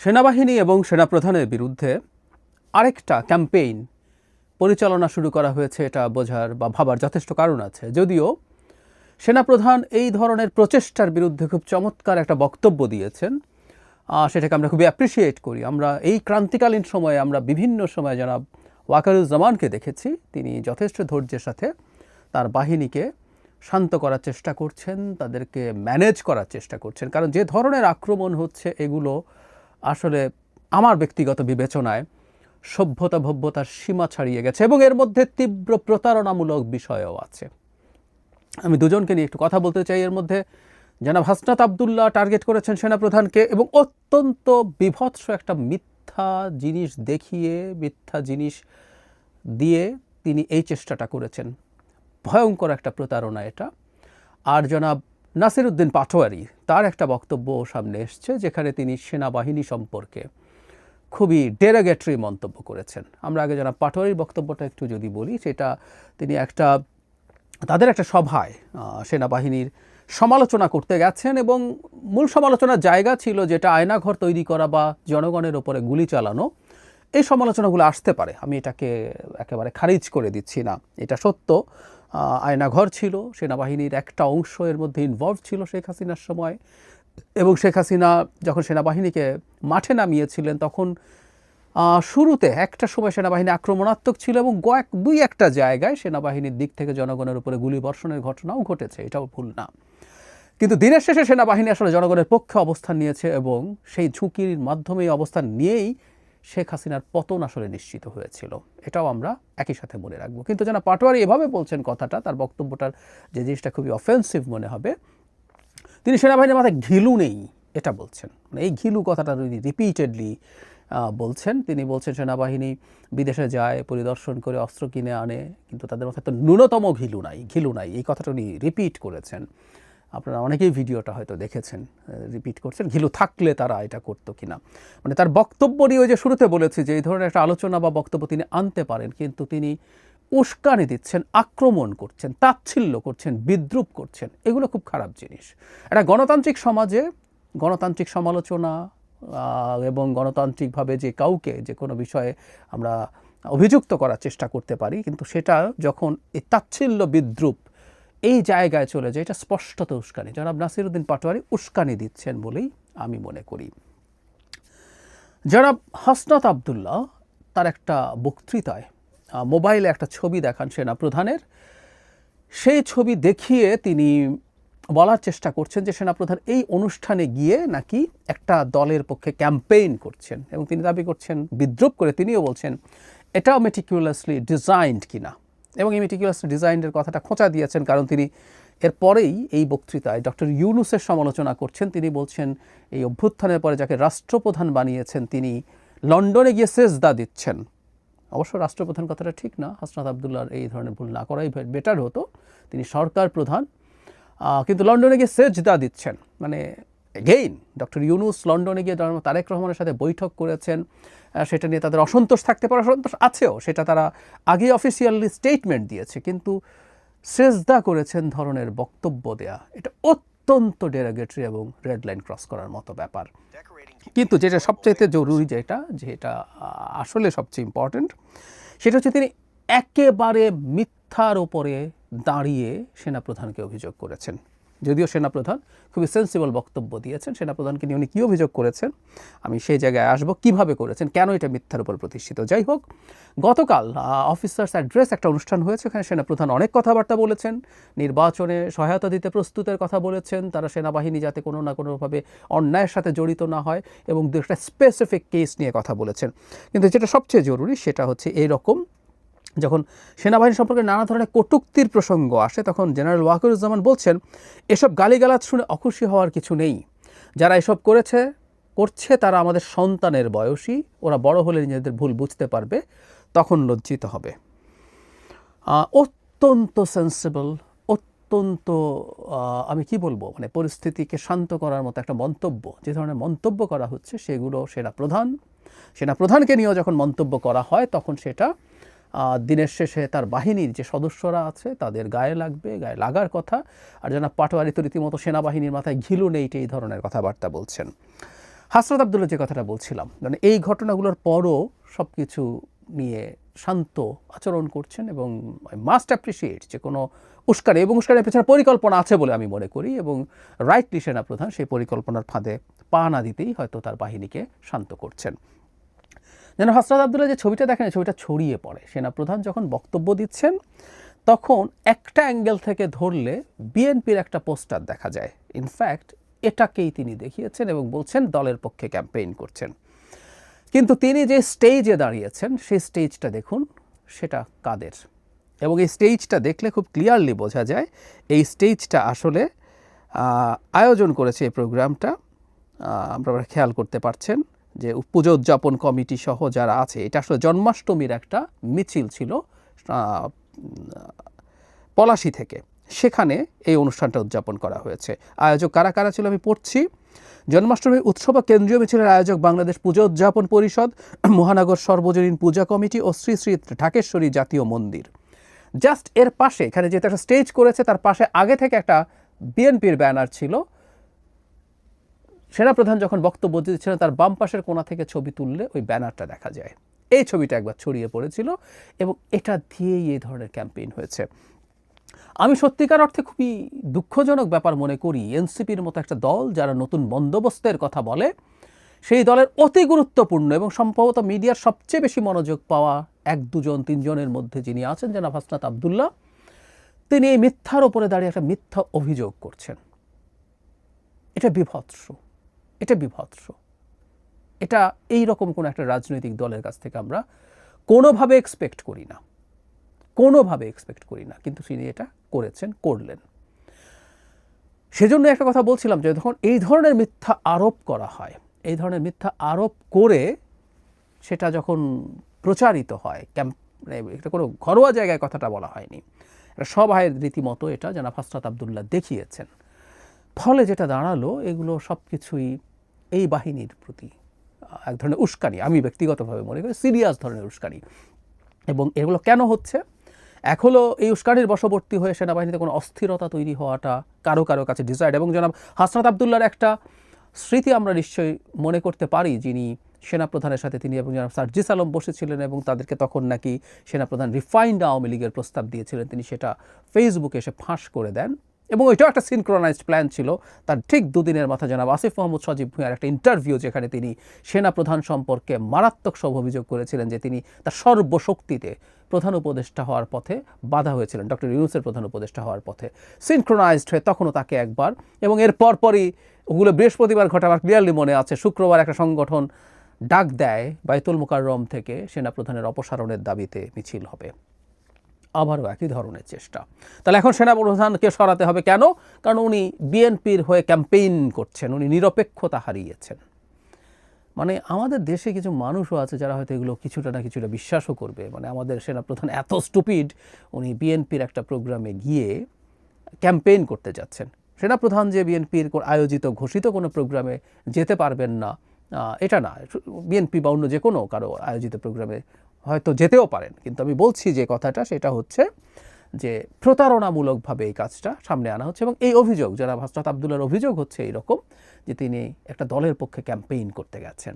সেনাবাহিনী এবং সেনাপ্রধানের বিরুদ্ধে আরেকটা ক্যাম্পেইন পরিচালনা শুরু করা হয়েছে, এটা বোঝার বা ভাবার যথেষ্ট কারণ আছে। যদিও সেনাপ্রধান এই ধরনের প্রচেষ্টার বিরুদ্ধে খুব চমৎকার একটা বক্তব্য দিয়েছেন, সেটাকে আমরা খুবই অ্যাপ্রিসিয়েট করি। আমরা এই ক্রান্তিকালীন সময়ে আমরা বিভিন্ন সময় জনাব ওয়াকারুজ্জামানকে দেখেছি, তিনি যথেষ্ট ধৈর্যের সাথে তার বাহিনীকে শান্ত করার চেষ্টা করছেন, তাদেরকে ম্যানেজ করার চেষ্টা করছেন। কারণ যে ধরনের আক্রমণ হচ্ছে এগুলো আসলে আমার ব্যক্তিগত বিবেচনায় সভ্যতা ভব্যতার সীমা ছাড়িয়ে গেছে এবং এর মধ্যে তীব্র প্রতারণামূলক বিষয়ও আছে। আমি দুজনকে নিয়ে একটু কথা বলতে চাই। এর মধ্যে জনাব হাসনাত আবদুল্লাহ টার্গেট করেছেন সেনাপ্রধানকে এবং অত্যন্ত বিভৎস একটা মিথ্যা জিনিস দেখিয়ে, মিথ্যা জিনিস দিয়ে তিনি এই চেষ্টাটা করেছেন। ভয়ঙ্কর একটা প্রতারণা এটা। আর জনাব নাসিরউদ্দিন পাটোয়ারি, তার একটা বক্তব্য সামনে এসছে যেখানে তিনি সেনাবাহিনী সম্পর্কে খুবই ডেরাগেটরি মন্তব্য করেছেন। আমরা আগে জনাব পাটোয়ারির বক্তব্যটা একটু যদি বলি, সেটা তিনি তাদের একটা সভায় সেনাবাহিনীর সমালোচনা করতে গেছেন এবং মূল সমালোচনার জায়গা ছিল যেটা আয়নাঘর তৈরি করা বা জনগণের ওপরে গুলি চালানো। এই সমালোচনাগুলো আসতে পারে, আমি এটাকে একেবারে খারিজ করে দিচ্ছি না, এটা সত্য। আয়নাঘর ছিল, সেনাবাহিনীর একটা অংশ এর মধ্যে ইনভলভ ছিল শেখ হাসিনার সময়, এবং শেখ হাসিনা যখন সেনাবাহিনীকে মাঠে নামিয়েছিলেন তখন শুরুতে একটা সময় সেনাবাহিনী আক্রমণাত্মক ছিল এবং দুই একটা জায়গায় সেনাবাহিনীর দিক থেকে জনগণের উপরে গুলি বর্ষণের ঘটনাও ঘটেছে, এটাও ভুল না। কিন্তু দিনের শেষে সেনাবাহিনী আসলে জনগণের পক্ষে অবস্থান নিয়েছে এবং সেই ঝুঁকির মাধ্যমে অবস্থান নিয়েই শেখ হাসিনার পতন আসলে নিশ্চিত হয়েছিল, এটাও আমরা একই সাথে মনে রাখবো। কিন্তু যেন পাটোয়ারি এভাবে বলছেন কথাটা, তার বক্তব্যটার যে জিনিসটা খুবই অফেন্সিভ মনে হবে, তিনি সেনাবাহিনীর মাথায় ঘিলু নেই এটা বলছেন। মানে এই ঘিলু কথাটা তিনি রিপিটেডলি বলছেন। তিনি বলছেন সেনাবাহিনী বিদেশে যায়, পরিদর্শন করে অস্ত্র কিনে আনে, কিন্তু তাদের মাথায় তো ন্যূনতম ঘিলু নাই, এই কথাটা উনি রিপিট করেছেন। আপনারা অনেকেই ভিডিওটা হয়তো দেখেছেন, রিপিট করছেন ঘিলু থাকলে তারা এটা করতো কিনা। মানে তার বক্তব্য নিয়ে ওই যে শুরুতে বলেছি যে এই ধরনের একটা আলোচনা বা বক্তব্য তিনি আনতে পারেন, কিন্তু তিনি উস্কানি দিচ্ছেন, আক্রমণ করছেন, তাচ্ছিল্য করছেন, বিদ্রূপ করছেন, এগুলো খুব খারাপ জিনিস। একটা গণতান্ত্রিক সমাজে গণতান্ত্রিক সমালোচনা এবং গণতান্ত্রিকভাবে যে কাউকে যে কোনো বিষয়ে আমরা অভিযুক্ত করার চেষ্টা করতে পারি, কিন্তু সেটা যখন এই তাচ্ছিল্য বিদ্রূপ এই জায়গায় চলে যায়, এটা স্পষ্টত উস্কানি। জনাব নাসিরউদ্দিন পাটোয়ারি উস্কানি দিচ্ছেন বলেই আমি মনে করি। জনাব হাসনাত আবদুল্লাহ তার একটা বক্তৃতায় মোবাইলে একটা ছবি দেখান সেনাপ্রধানের, সেই ছবি দেখিয়ে তিনি বলার চেষ্টা করছেন যে সেনাপ্রধান এই অনুষ্ঠানে গিয়ে নাকি একটা দলের পক্ষে ক্যাম্পেইন করছেন এবং তিনি দাবি করছেন, বিদ্রূপ করে তিনিও বলছেন এটাও মেটিকুলাসলি ডিজাইনড কিনা, এবং এই মেটিকুলাসলি ডিজাইনের কথাটা খোঁচা দিয়েছেন কারণ তিনি এরপরেই এই বক্তৃতায় ডক্টর ইউনূসের সমালোচনা করছেন। তিনি বলছেন এই অভ্যুত্থানের পরে যাকে রাষ্ট্রপ্রধান বানিয়েছেন তিনি লন্ডনে গিয়ে সেজদা দিচ্ছেন। অবশ্য রাষ্ট্রপ্রধান কথাটা ঠিক না, হাসনাত আবদুল্লাহর এই ধরনের ভুল না করাই বেটার হতো, তিনি সরকার প্রধান, কিন্তু লন্ডনে গিয়ে সেজদা দিচ্ছেন। মানে এগেইন ডক্টর ইউনূস লন্ডনে গিয়ে তারেক রহমানের সাথে বৈঠক করেছেন, সেটা নিয়ে তাদের অসন্তোষ থাকতে পারে, অসন্তোষ আছেও, সেটা তারা আগে অফিসিয়ালি স্টেটমেন্ট দিয়েছে, কিন্তু সেজদা করেছেন ধরনের বক্তব্য দেয়া এটা অত্যন্ত ডেরাগেটরি এবং রেড লাইন ক্রস করার মতো ব্যাপার। কিন্তু যেটা সবচাইতে জরুরি, যেটা আসলে সবচেয়ে ইম্পর্ট্যান্ট, সেটা হচ্ছে তিনি একেবারে মিথ্যার ওপরে দাঁড়িয়ে সেনাপ্রধানকে অভিযোগ করেছেন। যদিও সেনাপ্রধান খুবই সেন্সিবল বক্তব্য দিয়েছেন, সেনাপ্রধানকে নিয়ে উনি কী অভিযোগ করেছেন আমি সেই জায়গায় আসবো, কিভাবে করেছেন, কেন এটা মিথ্যার উপর প্রতিষ্ঠিত। যাই হোক, গতকাল অফিসার্স অ্যাড্রেস একটা অনুষ্ঠান হয়েছে, ওখানে সেনাপ্রধান অনেক কথাবার্তা বলেছেন, নির্বাচনে সহায়তা দিতে প্রস্তুতের কথা বলেছেন, তারা সেনাবাহিনী যাতে কোনো না কোনোভাবে অন্যায়ের সাথে জড়িত না হয় এবং একটা স্পেসিফিক কেস নিয়ে কথা বলেছেন। কিন্তু যেটা সবচেয়ে জরুরি সেটা হচ্ছে এইরকম, যখন সেনাবাহিনী সম্পর্কে নানা ধরনের কটূক্তির প্রসঙ্গ আসে তখন জেনারেল ওয়াকারুজ্জামান বলছেন এসব গালিগালাজ শুনে অখুশি হওয়ার কিছু নেই, যারা এসব করছে তারা আমাদের সন্তানের বয়সী, ওরা বড় হলে নিজেদের ভুল বুঝতে পারবে, তখন লজ্জিত হবে। অত্যন্ত সেন্সিবল, অত্যন্ত আমি কি বলবো, মানে পরিস্থিতিকে শান্ত করার মতো একটা মন্তব্য। যে ধরনের মন্তব্য করা হচ্ছে সেগুলো সেনাপ্রধানকে নিয়েও যখন মন্তব্য করা হয় তখন সেটা দিনের শেষে তার বাহিনীর যে সদস্যরা আছে তাদের গায়ে লাগার কথা। আর জনাব পাটোয়ারি তো রীতিমতো সেনাবাহিনীর মাথায় ঘিলু নেই এই ধরনের কথাবার্তা বলছেন। হাসরত আবদুল্লাহ যে কথাটা বলছিলাম, মানে এই ঘটনাগুলোর পরও সব কিছু নিয়ে শান্ত আচরণ করছেন এবং আই মাস্ট অ্যাপ্রিসিয়েট যে কোনো উস্কানি এবং উস্কানির পেছনে পরিকল্পনা আছে বলে আমি মনে করি, এবং রাইটলি সেনাপ্রধান সেই পরিকল্পনার ফাঁদে পা না দিতেই হয়তো তার বাহিনীকে শান্ত করছেন। যেন হাসরত আবদুল্লাহ যে ছবিটা দেখেন, ছবিটা ছড়িয়ে পড়ে। সেনাপ্রধান যখন বক্তব্য দিচ্ছেন তখন একটা অ্যাঙ্গেল থেকে ধরলে বিএনপির একটা পোস্টার দেখা যায়। ইনফ্যাক্ট এটাকেই তিনি দেখিয়েছেন এবং বলছেন দলের পক্ষে ক্যাম্পেইন করছেন। কিন্তু তিনি যে স্টেজে দাঁড়িয়েছেন সেই স্টেজটা দেখুন, সেটা কাদের? এবং এই স্টেজটা দেখলে খুব ক্লিয়ারলি বোঝা যায় এই স্টেজটা আসলে আয়োজন করেছে এই প্রোগ্রামটা, আপনারা খেয়াল করতে পারছেন যে পুজো উদযাপন কমিটি সহ যারা আছে, এটা আসলে জন্মাষ্টমীর একটা মিছিল ছিল পলাশী থেকে, সেখানে এই অনুষ্ঠানটা উদযাপন করা হয়েছে। আয়োজক কারা কারা ছিল আমি পড়ছি। জন্মাষ্টমী উৎসব ও কেন্দ্রীয় মিছিলের আয়োজক বাংলাদেশ পূজা উদযাপন পরিষদ, মহানগর সর্বজনীন পূজা কমিটি ও শ্রী শ্রী ঢাকেশ্বরী জাতীয় মন্দির। জাস্ট এর পাশে, এখানে যেটা একটা স্টেজ করেছে তার পাশে আগে থেকে একটা বিএনপির ব্যানার ছিল। সেনাপ্রধান যখন বক্তব্য দিচ্ছিলেন তার বাম পাশের কোণা থেকে ছবি তুললে ওই ব্যানারটা দেখা যায়। এই ছবিটা একবার ছড়িয়ে পড়েছিল এবং এটা দিয়েই এই ধরনের ক্যাম্পেইন হয়েছে। আমি সত্যিকার অর্থে খুবই দুঃখজনক ব্যাপার মনে করি, এনসিপির মতো একটা দল যারা নতুন বন্দোবস্তের কথা বলে, সেই দলের অতি গুরুত্বপূর্ণ এবং সম্ভবত মিডিয়ার সবচেয়ে বেশি মনোযোগ পাওয়া 1-2 3 জনের মধ্যে যিনি আছেন জনাব হাসনাত আবদুল্লাহ, তিনি এই মিথ্যার ওপরে দাঁড়িয়ে একটা মিথ্যা অভিযোগ করছেন। এটা বিভৎস, এটা বিভৎস। এটা এই রকম কোনো একটা রাজনৈতিক দলের কাছ থেকে আমরা কোনোভাবে এক্সপেক্ট করি না, কোনোভাবে এক্সপেক্ট করি না, কিন্তু তিনি এটা করেছেন, করলেন। সেজন্য একটা কথা বলছিলাম যে যখন এই ধরনের মিথ্যা আরোপ করা হয়, এই ধরনের মিথ্যা আরোপ করে সেটা যখন প্রচারিত হয়, এটা কোনো ঘরোয়া জায়গায় কথাটা বলা হয়নি, এটা সবাইয়ের রীতিমতো এটা জনাব হাসনাত আবদুল্লাহ দেখিয়েছেন। ফলে যেটা দাঁড়ালো, এগুলো সব কিছুই এই বাহিনীর প্রতি এক ধরনের উস্কানি, আমি ব্যক্তিগতভাবে মনে করি সিরিয়াস ধরনের উস্কানি। এবং এগুলো কেন হচ্ছে? এক হলো এই উস্কানির বশবর্তী হয়ে সেনাবাহিনীতে কোনো অস্থিরতা তৈরি হওয়াটা কারো কারো কাছে ডিসাইড। এবং জনাব হাসনাত আবদুল্লাহর একটা স্মৃতি আমরা নিশ্চয়ই মনে করতে পারি, যিনি সেনাপ্রধানের সাথে তিনি এবং জনাব সার্জিস আলম বসেছিলেন এবং তাদেরকে তখন নাকি সেনাপ্রধান রিফাইন্ড আওয়ামী লীগের প্রস্তাব দিয়েছিলেন, তিনি সেটা ফেসবুকে এসে ফাঁস করে দেন। এবং ওইটাও একটা সিনক্রোনাইজড প্ল্যান ছিল। তার ঠিক 2 দিনের মাথায় জনাব আসিফ মাহমুদ সজীব ভূঁইয়ার একটা ইন্টারভিউ, যেখানে তিনি সেনাপ্রধান সম্পর্কে মারাত্মক সব অভিযোগ করেছিলেন যে তিনি তার সর্বশক্তিতে প্রধান উপদেষ্টা হওয়ার পথে বাধা হয়েছিলেন, ডক্টর ইউনূসের প্রধান উপদেষ্টা হওয়ার পথে। সিনক্রোনাইজড হয়ে তখনও তাকে একবার, এবং এর পরপরই ওগুলো বৃহস্পতিবার ঘটে, আমার ক্লিয়ারলি মনে আছে, শুক্রবার একটা সংগঠন ডাক দেয় বাইতুল মুকাররম থেকে সেনাপ্রধানের অপসারণের দাবিতে মিছিল হবে। আবারও একই ধরনের চেষ্টা। তাহলে এখন সেনাপ্রধানকে সরাতে হবে কেন? কারণ উনি বিএনপির হয়ে ক্যাম্পেইন করছেন, উনি নিরপেক্ষতা হারিয়েছেন। মানে আমাদের দেশে কিছু মানুষও আছে যারা হয়তো এগুলো কিছুটা না কিছুটা বিশ্বাসও করবে। মানে আমাদের সেনাপ্রধান এত স্টুপিড, উনি বিএনপির একটা প্রোগ্রামে গিয়ে ক্যাম্পেইন করতে যাচ্ছেন। সেনাপ্রধান যে বিএনপির আয়োজিত ঘোষিত কোনো প্রোগ্রামে যেতে পারবেন না এটা না, বিএনপি বা অন্য যে কোনো কারো আয়োজিত প্রোগ্রামে হয়তো যেতেও পারেন, কিন্তু আমি বলছি যে কথাটা সেটা হচ্ছে যে প্রতারণামূলকভাবে এই কাজটা সামনে আনা হচ্ছে। এবং এই অভিযোগ, যারা হাসনাত আবদুল্লাহর অভিযোগ হচ্ছে এইরকম যে তিনি একটা দলের পক্ষে ক্যাম্পেইন করতে গেছেন,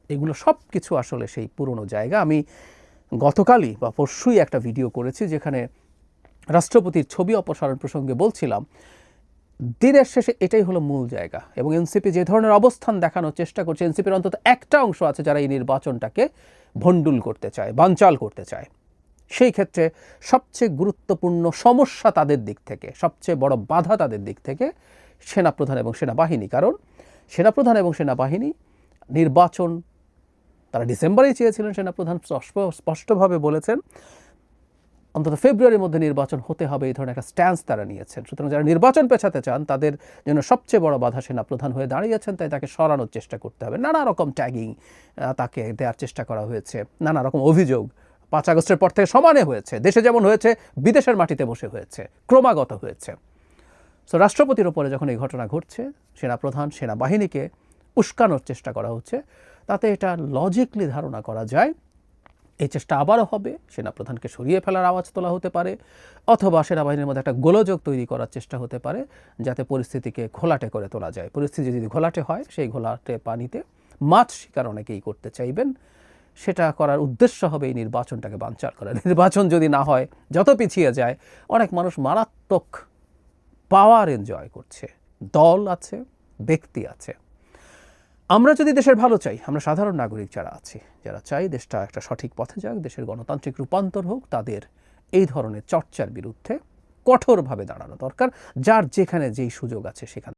এগুলো সব কিছু আসলে সেই পুরনো জায়গা। আমি গতকালই বা পরশুই একটা ভিডিও করেছি যেখানে রাষ্ট্রপতির ছবি অপসারণ প্রসঙ্গে বলছিলাম, দিনের শেষে এটাই হলো মূল জায়গা। এবং এনসিপি যে ধরনের অবস্থান দেখানোর চেষ্টা করছে, এনসিপির অন্তত একটা অংশ আছে যারা এই নির্বাচনটাকে ভণ্ডুল করতে চায়, বানচাল করতে চায়। সেই ক্ষেত্রে সবচেয়ে গুরুত্বপূর্ণ সমস্যা তাদের দিক থেকে, সবচেয়ে বড় বাধা তাদের দিক থেকে সেনাপ্রধান এবং সেনাবাহিনী। কারণ সেনাপ্রধান এবং সেনাবাহিনী নির্বাচন তারা ডিসেম্বরেই চেয়েছিলেন, সেনাপ্রধান স্পষ্টভাবে বলেছেন অন্তত ফেব্রুয়ারির মধ্যে নির্বাচন হতে হবে, এই ধরনের একটা স্ট্যান্স তারা নিয়েছেন। সুতরাং যারা নির্বাচন পেছাতে চান তাদের জন্য সবচেয়ে বড় বাধা সেনাপ্রধান হয়ে দাঁড়িয়েছেন, তাই তাকে সরানোর চেষ্টা করতে হবে। নানা রকম ট্যাগিং তাকে দেওয়ার চেষ্টা করা হয়েছে, নানা রকম অভিযোগ 5 আগস্টের পর থেকে সমানে হয়েছে, দেশে যেমন হয়েছে বিদেশের মাটিতে বসে হয়েছে, ক্রমাগত হয়েছে। সো রাষ্ট্রপতির ওপরে যখন এই ঘটনা ঘটছে, সেনাপ্রধান সেনাবাহিনীকে উস্কানোর চেষ্টা করা হচ্ছে, তাতে এটা লজিকলি ধারণা করা যায় এই চেষ্টা আবারও হবে, সেনাপ্রধানকে সরিয়ে ফেলার আওয়াজ তোলা হতে পারে, অথবা সেনাবাহিনীর মধ্যে একটা গোলযোগ তৈরি করার চেষ্টা হতে পারে যাতে পরিস্থিতিকে ঘোলাটে করে তোলা যায়। পরিস্থিতি যদি ঘোলাটে হয়, সেই ঘোলাটে পানিতে মাছ শিকার অনেকেই করতে চাইবেন। সেটা করার উদ্দেশ্য হবে এই নির্বাচনটাকে বানচাল করা। নির্বাচন যদি না হয়, যত পিছিয়ে যায়, অনেক মানুষ মারাত্মক পাওয়ার এনজয় করছে, দল আছে, ব্যক্তি আছে। আমরা যদি দেশের ভালো চাই, আমরা সাধারণ নাগরিক যারা আছি, যারা চাই দেশটা একটা সঠিক পথে যাক, দেশের গণতান্ত্রিক রূপান্তর হোক, তাদের এই ধরনের চর্চার বিরুদ্ধে কঠোরভাবে দাঁড়ানো দরকার। যার যেখানে যেই সুযোগ আছে সেখানে